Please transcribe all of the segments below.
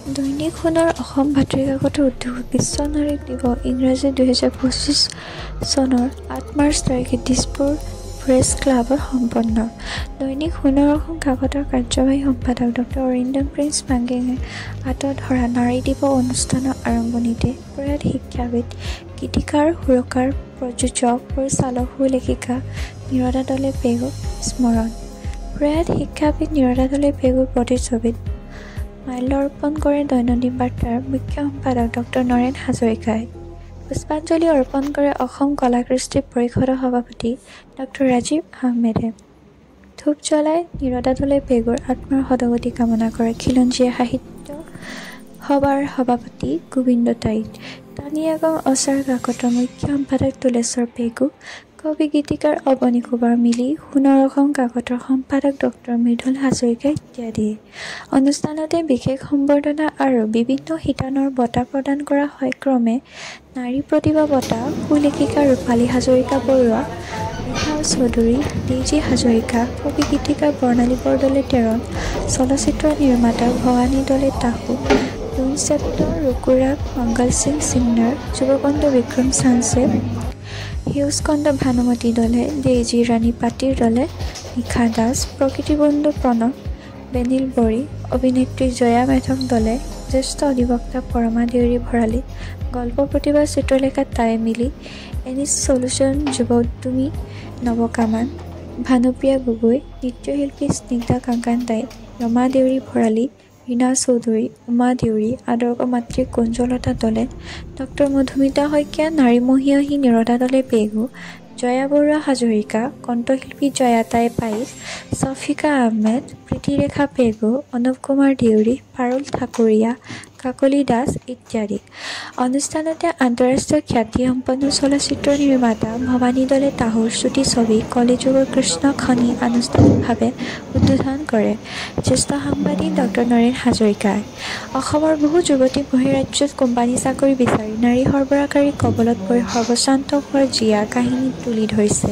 দৈনিক সোণৰ অসম বাতৰিকাকতৰ উদ্যোগ বিশ্ব নাৰী দিৱস ইংৰাজী 2025 চনৰ 8 মাৰ্চ তাৰিখে দিছপুৰ প্ৰেছ ক্লাবত সম্পন্ন। দৈনিক সোণৰ অসম কাকতৰ কাৰ্যবাহী সম্পাদক ডক্টৰ অৰিন্দম প্ৰিন্স পাঙ্গেঙে হাতত ধৰা নাৰী দিৱস অনুষ্ঠানৰ আৰম্ভণিতে প্ৰয়াত শিক্ষাবিদ, গীতিকাৰ, সুৰকাৰ, প্ৰযোজক, পৰিচালক, সুলেখিকা নিৰদা দলে পেগুক স্মৰণ। প্ৰয়াত শিক্ষাবিদ নিৰদা দলে পেগুৰ প্ৰতিচ্ছবিত মাল্যাৰ্পণ কৰে দৈনন্দিন বাৰ্তাৰ মুখ্য সম্পাদক ডক্টৰ নৰেন হাজৰিকাই। পুষ্পাঞ্জলি অৰ্পণ কৰে অসম কলা কৃষ্টি পৰিষদৰ সভাপতি ডক্টৰ ৰাজীৱ আহমেদে। ধূপ জ্বলাই নিৰদা দলে পেগুৰ আত্মাৰ সদগতি কামনা কৰে খিলঞ্জীয়া সাহিত্য সভাৰ সভাপতি গোবিন্দ তাইত। টানিয়াগং অচাৰ কাকতৰ মুখ্য সম্পাদক তুলেশ্বৰ পেগু, কবি গীতিকাৰ অৱনী কুমাৰ মিলি, সোণৰ অসম কাকতৰ সম্পাদক ডক্টৰ মৃদুল হাজৰিকা ইত্যাদি। অনুষ্ঠানতে বিশেষ সম্বৰ্ধনা আৰু বিভিন্ন শিতানৰ বঁটা প্ৰদান কৰা হয়। ক্ৰমে নাৰী প্ৰতিভা বঁটা সুলেখিকা ৰূপালী হাজৰিকা বৰুৱা, বিশাল চৌধুৰী, ডেইজী হাজৰিকা, কবি গীতিকাৰ বৰ্ণালী বৰদলৈ তেৰণ, চলচ্চিত্ৰ নিৰ্মাতা ভৱানী দলে তাহু, লুইনচেপ্টৰ ৰকুৰাক মংগল সিং চিন্নাৰ, যুৱকণ্ড বিক্ৰম চাঞ্চে, সেউজকণ্ড ভানুমতী দলে, ডেইজী ৰাণী পাতিৰ দলে, নিশা দাস, প্ৰকৃতি বন্ধু প্ৰণৱ বেনিল বৰী, অভিনেত্ৰী জয়া মেধক দলে, জ্যেষ্ঠ অধিবক্তা পৰমা দেউৰী ভৰালী, গল্প প্ৰতিভা চিত্ৰলেখা তাই মিলি, এনিছ চলুচন যুৱ উদ্যমী নৱকামান, ভানুপ্ৰিয়া গগৈ, নৃত্যশিল্পী স্নিগ্ধা কাংকান তাই, ৰমা দেউৰী ভৰালী, ৰীণা চৌধুৰী, উমা দেউৰী, আদৰ্শ মাতৃ কুঞ্জলতা দলে, ডক্টৰ মধুমিতা শইকীয়া, নাৰীমহীয়সী নিৰদা দলে পেগু, জয়া বৰুৱা হাজৰিকা, কণ্ঠশিল্পী জয়া তাই পাইছ, ছফিকা আহমেদ, প্ৰীতিৰেখা পেগু, অনুপ কুমাৰ দেউৰী, পাৰুল ঠাকুৰীয়া, কাকলি দাস ইত্যাদি। অনুষ্ঠানতে আন্তঃৰাষ্ট্ৰীয় খ্যাতিসম্পন্ন চলচ্চিত্ৰ নিৰ্মাতা ভৱানী দলে তাহুৰ চুটি ছবি কলিযুগৰ কৃষ্ণ খনি আনুষ্ঠানিকভাৱে উদ্বোধন কৰে জ্যেষ্ঠ সাংবাদিক ডক্টৰ নৰেন হাজৰিকাই। অসমৰ বহু যুৱতী বহিৰাজ্যত কোম্পানী চাকৰি বিচাৰি নাৰী সৰবৰাহকাৰীৰ কবলত পৰি সৰ্বশ্ৰান্ত হোৱাৰ জীয়া কাহিনী তুলি ধৰিছে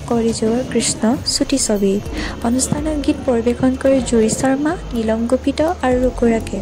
কলিযুগৰ কৃষ্ণ চুটি ছবিত। অনুষ্ঠানত গীত পৰিৱেশন কৰি জুৰি শৰ্মা, নীলম গোপিত আৰু ৰকুৰাকে।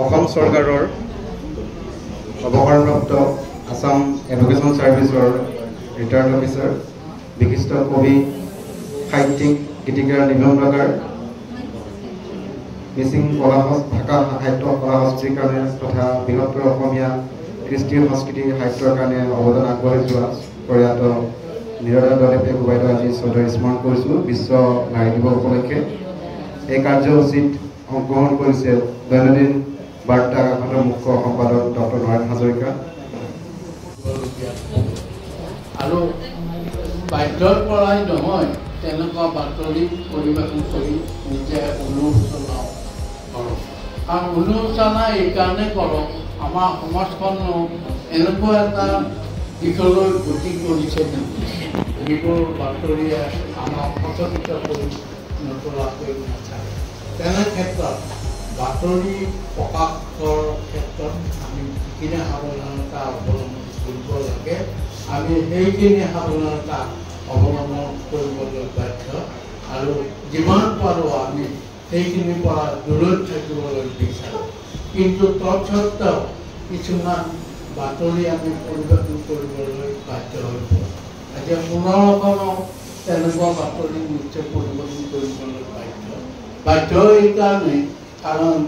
অসম চৰকাৰৰ অৱসৰপ্ৰাপ্ত আছাম এডুকেশ্যন ছাৰ্ভিচৰ ৰিটায়াৰ্ড অফিচাৰ, বিশিষ্ট কবি, সাহিত্যিক, গীতিকাৰ, নিবন্ধকাৰ, মিচিং কলা ভাষা সাহিত্য কলা সংস্কৃতিৰ কাৰণে তথা বৃহত্তৰ অসমীয়া কৃষ্টি সংস্কৃতি সাহিত্যৰ কাৰণে অৱদান আগবঢ়াই যোৱা প্ৰয়াত নিৰদা দলে পেগু বাইদেউ আজি শ্ৰদ্ধাৰে স্মৰণ কৰিছোঁ বিশ্ব নাৰী দিৱস উপলক্ষে। এই কাৰ্যসূচীত অংশগ্ৰহণ কৰিছে দৈনন্দিন বাৰ্তা কাকতৰ মুখ্য সম্পাদক ডক্টৰ নৰেন হাজৰিকা। আৰু বাধ্যৰ পৰাই নহয়, তেনেকুৱা বাতৰি পৰিৱেশন কৰি নিজে অনুশোচনা কৰক। কাৰণ অনুশোচনা এইকাৰণে কৰক, আমাৰ সমাজখনো এনেকুৱা এটা দিশলৈ গতি কৰিছে যিবোৰ বাতৰিয়ে আমাক সচেতন কৰি নতৰাকৈ নাথাকে। তেনে ক্ষেত্ৰত বাতৰি প্ৰকাশৰ ক্ষেত্ৰত আমি যিখিনি সাৱধানতা অৱলম্বন কৰিব লাগে, আমি সেইখিনি সাৱধানতা অৱলম্বন কৰিবলৈ বাধ্য আৰু যিমান পাৰোঁ আমি সেইখিনিৰ পৰা দূৰত থাকিবলৈ বিচাৰোঁ। কিন্তু তৎসত্ত্বেও কিছুমান বাতৰি আমি পৰিৱেশন কৰিবলৈ বাধ্য হৈ পৰোঁ। এতিয়া সোণৰ অসমত তেনেকুৱা বাতৰি নিশ্চয় পৰিৱেশন কৰিবলৈ বাধ্য এইকাৰণে, কাৰণ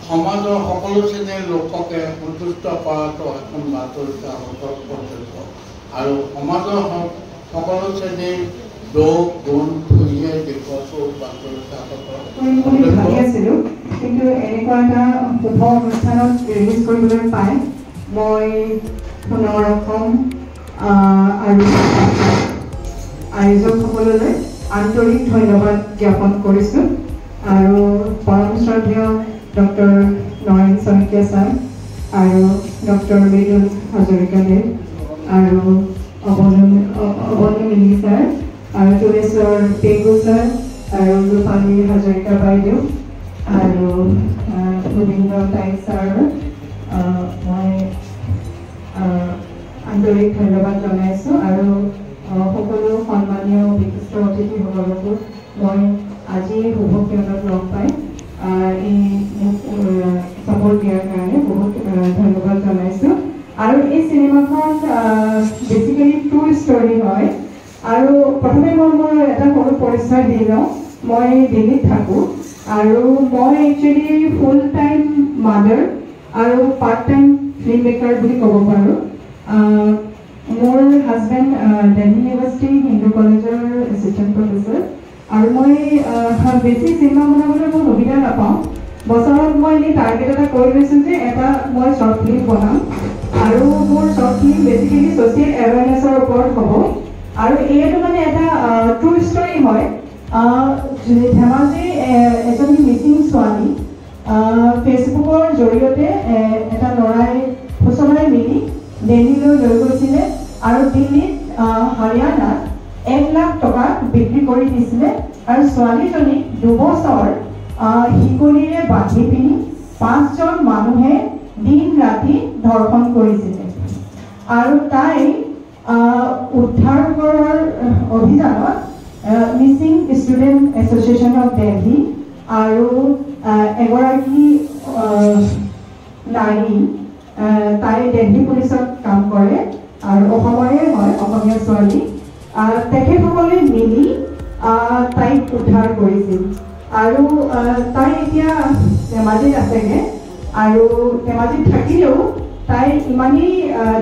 সমাজৰ সকলো শ্ৰেণীৰ লোককে সন্তুষ্ট কৰাটো এখন বাতৰি কাকতৰ কৰ্তব্য আৰু সমাজৰ সকলো শ্ৰেণীৰ দোষ গুণ ধুইয়ে দেখুৱাটো বাতৰি কাকতৰ কৰ্তব্য। কিন্তু এনেকুৱা এটা শুভ অনুষ্ঠানত ৰিলিজ কৰিবলৈ পাই মই সোণৰ অসম আৰু আয়োজকসকললৈ আন্তৰিক ধন্যবাদ জ্ঞাপন কৰিছোঁ। আৰু পৰম শ্ৰদ্ধেয় ডক্টৰ নয়ন শইকীয়া ছাৰ আৰু ডক্টৰ মৃদুল হাজৰিকাদেৱ আৰু অৱনী মিলি ছাৰ আৰু তুলেশ্বৰ পেগু ছাৰ আৰু ৰূপালী হাজৰিকা বাইদেউ আৰু গোবিন্দ তাই ছাৰ মই আন্তৰিক ধন্যবাদ জনাইছোঁ আৰু সকলো সন্মানীয় বিশিষ্ট অতিথিসকলকো মই আজি শুভক্ষণত লগ পাই এই মোক চাপৰ্ট দিয়াৰ কাৰণে বহুত ধন্যবাদ জনাইছোঁ আৰু এই চিনেমাখন বেচিকেলি ট্ৰু ষ্টৰি হয় আৰু প্ৰথমে মই মোৰ এটা সৰু পৰিচয় দি লওঁ মই দিল্লীত থাকোঁ আৰু মই একচুৱেলি ফুল টাইম মাদাৰ আৰু পাৰ্ট টাইম ফিল্ম মেকাৰ বুলি ক'ব পাৰোঁ মোৰ হাজবেণ্ড দিল্লী ইউনিভাৰ্চিটি হিন্দু কলেজৰ এছিষ্টেণ্ট প্ৰফেচৰ আৰু মই বেছি চিনেমা বনাবলৈ মই সুবিধা নাপাওঁ বছৰত মই এনেই টাৰ্গেট এটা কৰি লৈছোঁ যে এটা মই শ্বৰ্ট ফিল্ম বনাম আৰু মোৰ শ্বৰ্ট ফিল্ম বেচিকেলি ছ'চিয়েল এৱেৰনেছৰ ওপৰত হ'ব আৰু এইটো মানে এটা ট্ৰু ষ্টৰি হয় ধেমাজিৰ এজনী মিচিং ছোৱালী ফেচবুকৰ জৰিয়তে এটা ল'ৰাই ফুচলাই মিলি দিল্লীলৈ লৈ গৈছিলে আৰু দিল্লীত হাৰিয়ানাত 1 লাখ টকা বিক্ৰী কৰি দিছিলে আৰু ছোৱালীজনীক 2 বছৰ শিকলিৰে বান্ধি পিনি 5জন মানুহে দিন ৰাতি ধৰ্ষণ কৰিছিলে আৰু তাই উদ্ধাৰ কৰাৰ অভিযানত Mising student association of Delhi আৰু এগৰাকী নাৰী তাই দিল্লী পুলিচত কাম কৰে আৰু অসমৰে হয় অসমীয়া ছোৱালী তেখেতসকলে মিলি তাইক উদ্ধাৰ কৰিছিল আৰু তাই এতিয়া ধেমাজিত আছেগৈ আৰু ধেমাজিত থাকিলেও তাই ইমানেই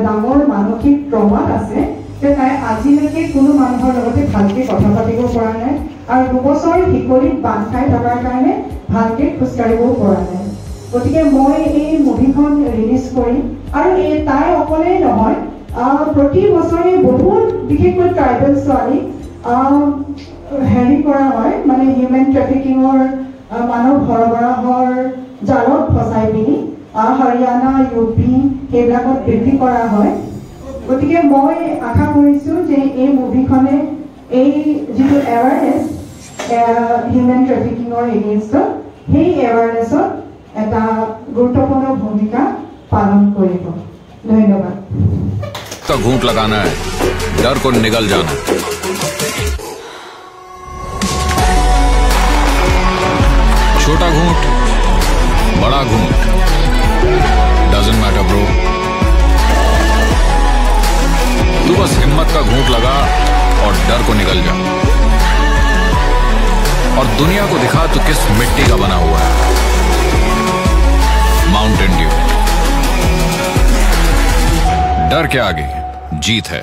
ডাঙৰ মানসিক ট্ৰমাত আছে যে তাই আজিলৈকে কোনো মানুহৰ লগতে ভালকৈ কথা পাতিব পৰা নাই আৰু 2 বছৰ শিকলিত বান্ধ খাই থকাৰ কাৰণে ভালকৈ খোজকাঢ়িবও পৰা নাই গতিকে মই এই মুভিখন ৰিলিজ কৰিম আৰু তাই অকলেই নহয় প্ৰতি বছৰে বহুত বিশেষকৈ ট্ৰাইবেল ছোৱালী হেৰি কৰা হয় মানে হিউমেন ট্ৰেফিকিঙৰ মানৱ সৰবৰাহৰ জালত ফচাই পিনি হাৰিয়ানা ইউপি সেইবিলাকত বিক্ৰী কৰা হয় গতিকে মই আশা কৰিছোঁ যে এই মুভিখনে এই যিটো এৱাৰনেছ হিউমেন ট্ৰেফিকিঙৰ এগেইনষ্টত সেই এৱাৰনেছত এটা গুৰুত্বপূৰ্ণ ভূমিকা পালন কৰিব ধন্যবাদ का घूंट लगाना है डर को निगल जाना छोटा घूंट बड़ा घूंट डजंट मैटर ब्रो तू बस हिम्मत का घूंट लगा और डर को निगल जा और दुनिया को दिखा तू किस मिट्टी का बना हुआ है माउंटेन ड्यू डर के आगे जीत है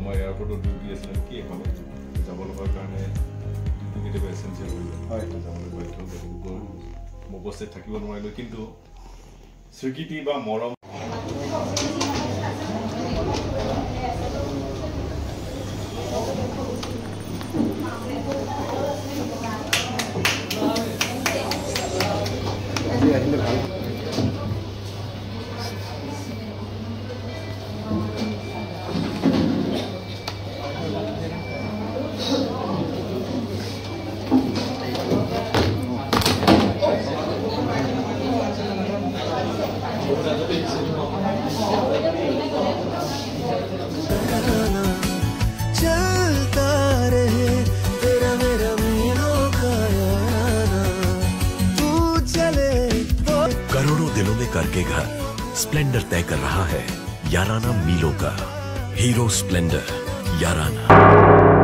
মই এয়াৰপৰ্টত ডিউটি আছিলে কি এখন যাব লগাৰ কাৰণে ডিউটি কেতিয়াবা এচেঞ্চিয়েল হৈ যায় হয় যাবলৈ বাধ্য গতিকে মই উপস্থিত থাকিব নোৱাৰিলোঁ কিন্তু স্বীকৃতি বা মৰম আহিলে ভাল चलता रहे तेरा मेरा मीलों का याराना तू चले करोड़ों दिलों में करके घर स्प्लेंडर तय कर रहा है याराना मीलों का हीरो स्प्लेंडर याराना।